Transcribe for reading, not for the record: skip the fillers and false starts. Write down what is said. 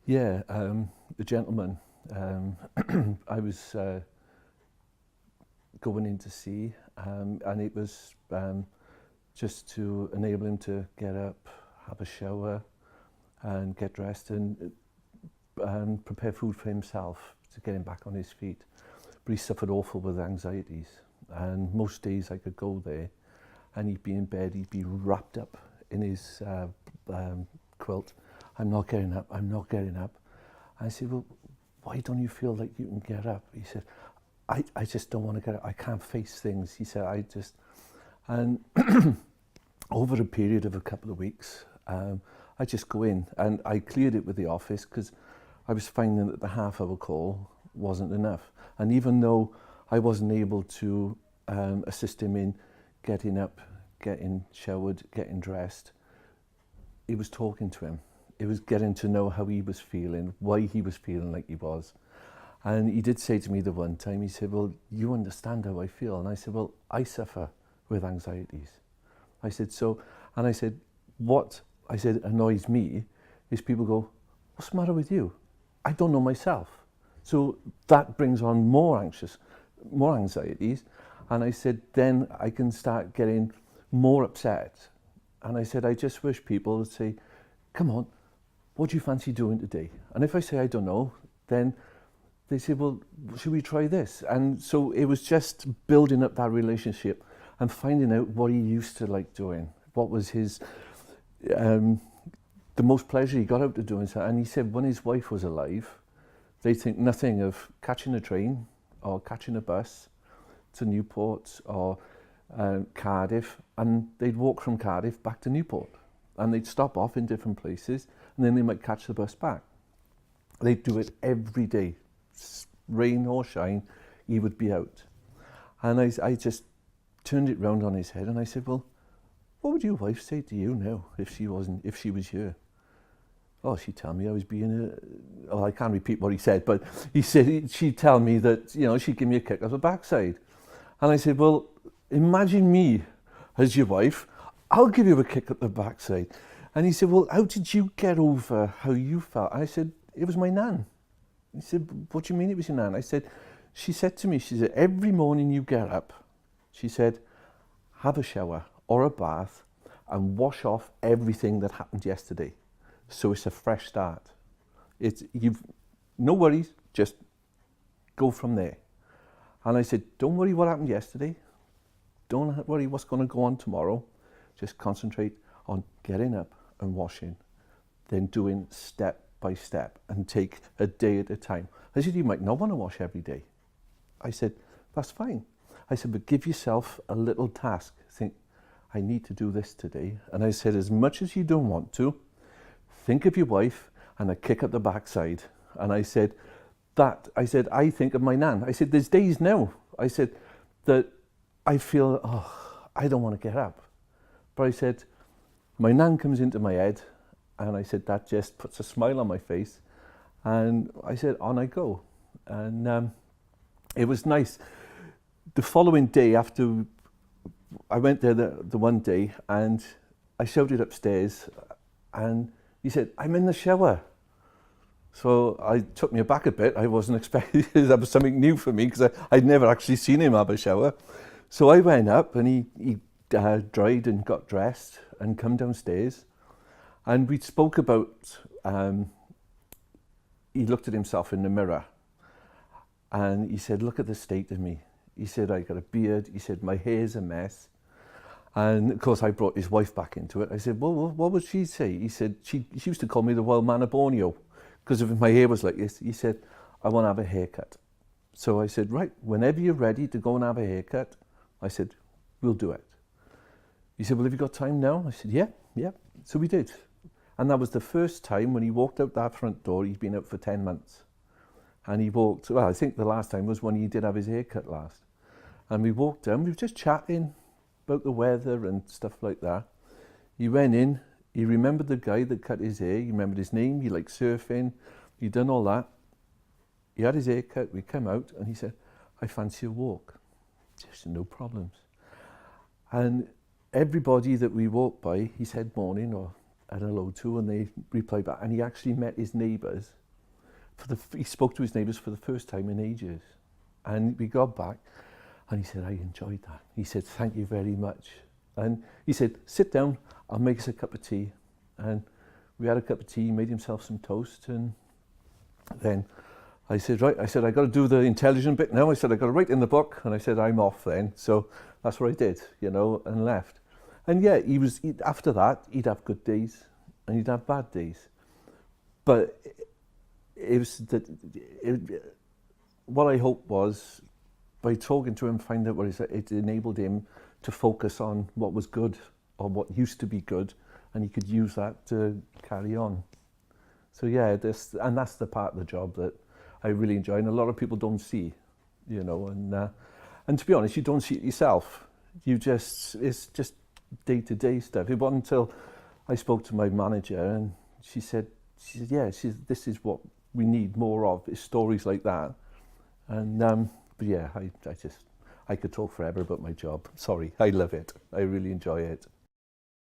Yeah, the gentleman, I was going in to see, and it was just to enable him to get up, have a shower, and get dressed and prepare food for himself to get him back on his feet. But he suffered awful with anxieties, and most days I could go there and he'd be in bed, he'd be wrapped up in his quilt. I'm not getting up, I'm not getting up. I said, well, why don't you feel like you can get up? He said, I just don't want to get up, I can't face things. He said, and over a period of a couple of weeks, I just go in and I cleared it with the office because I was finding that the half-hour call wasn't enough. And even though I wasn't able to assist him in getting up, getting showered, getting dressed, it was talking to him. It was getting to know how he was feeling, why he was feeling like he was. And he did say to me the one time, he said, well, you understand how I feel. And I said, well, I suffer with anxieties. I said, so, and I said, what I said annoys me is people go, what's the matter with you? I don't know myself. So that brings on more anxieties. And I said, then I can start getting more upset. And I said, I just wish people would say, come on, what do you fancy doing today? And if I say, I don't know, then they say, well, should we try this? And so it was just building up that relationship and finding out what he used to like doing. What was his, the most pleasure he got out of doing so. And he said when his wife was alive, they think nothing of catching a train or catching a bus to Newport or Cardiff, and they'd walk from Cardiff back to Newport. And they'd stop off in different places, and then they might catch the bus back. They'd do it every day. Rain or shine, he would be out. And I just turned it round on his head and I said, well, what would your wife say to you now if she was here? Oh, she'd tell me I was being oh, I can't repeat what he said, but he said she'd tell me that, you know, she'd give me a kick up the backside. And I said, well, imagine me as your wife, I'll give you a kick up the backside. And he said, well, how did you get over how you felt? I said, it was my nan. He said, what do you mean it was your nan? I said, she said to me, she said, every morning you get up, she said, have a shower or a bath and wash off everything that happened yesterday. So it's a fresh start. You've no worries, just go from there. And I said, don't worry what happened yesterday. Don't worry what's going to go on tomorrow. Just concentrate on getting up and washing, then doing step by step and take a day at a time. I said, you might not want to wash every day. I said, that's fine. I said, but give yourself a little task. Think, I need to do this today. And I said, as much as you don't want to, think of your wife and a kick at the backside. And I said, I think of my nan. I said, there's days now. I said, that I feel, oh, I don't want to get up. But I said, my nan comes into my head. And I said, that just puts a smile on my face. And I said, on I go. And it was nice. The following day after, I went there the one day and I shouted upstairs and he said, I'm in the shower. So I took me aback a bit. I wasn't expecting, that was something new for me because I'd never actually seen him have a shower. So I went up and he dried and got dressed and come downstairs. And we spoke about, he looked at himself in the mirror and he said, look at the state of me. He said, I got a beard. He said, my hair's a mess. And of course I brought his wife back into it. I said, well, what would she say? He said, she used to call me the wild man of Borneo because if my hair was like this. He said, I want to have a haircut. So I said, right, whenever you're ready to go and have a haircut, I said, we'll do it. He said, well, have you got time now? I said, yeah. So we did. And that was the first time when he walked out that front door. He's been out for 10 months. And he walked, well, I think the last time was when he did have his haircut last. And we walked down, we were just chatting about the weather and stuff like that. He went in, he remembered the guy that cut his hair, he remembered his name, he liked surfing, he'd done all that. He had his hair cut, we came out and he said, I fancy a walk. Just no problems. And everybody that we walked by, he said morning or and hello to, and they replied back. And he actually met his neighbours. He spoke to his neighbours for the first time in ages. And we got back, and he said, I enjoyed that. He said, thank you very much. And he said, sit down, I'll make us a cup of tea. And we had a cup of tea, he made himself some toast, and then I said, right, I said, I got to do the intelligent bit now. I said, I got to write in the book, and I said, I'm off then. So that's what I did, you know, and left. And yeah, after that, he'd have good days, and he'd have bad days. But it was what I hoped was, by talking to him, find out what he said, it enabled him to focus on what was good, or what used to be good, and he could use that to carry on. So yeah, and that's the part of the job that I really enjoy, and a lot of people don't see, you know, and to be honest, you don't see it yourself. It's just day-to-day stuff. It wasn't until I spoke to my manager, and she said, yeah, this is what we need more of, is stories like that. And but yeah, I could talk forever about my job. Sorry, I love it. I really enjoy it.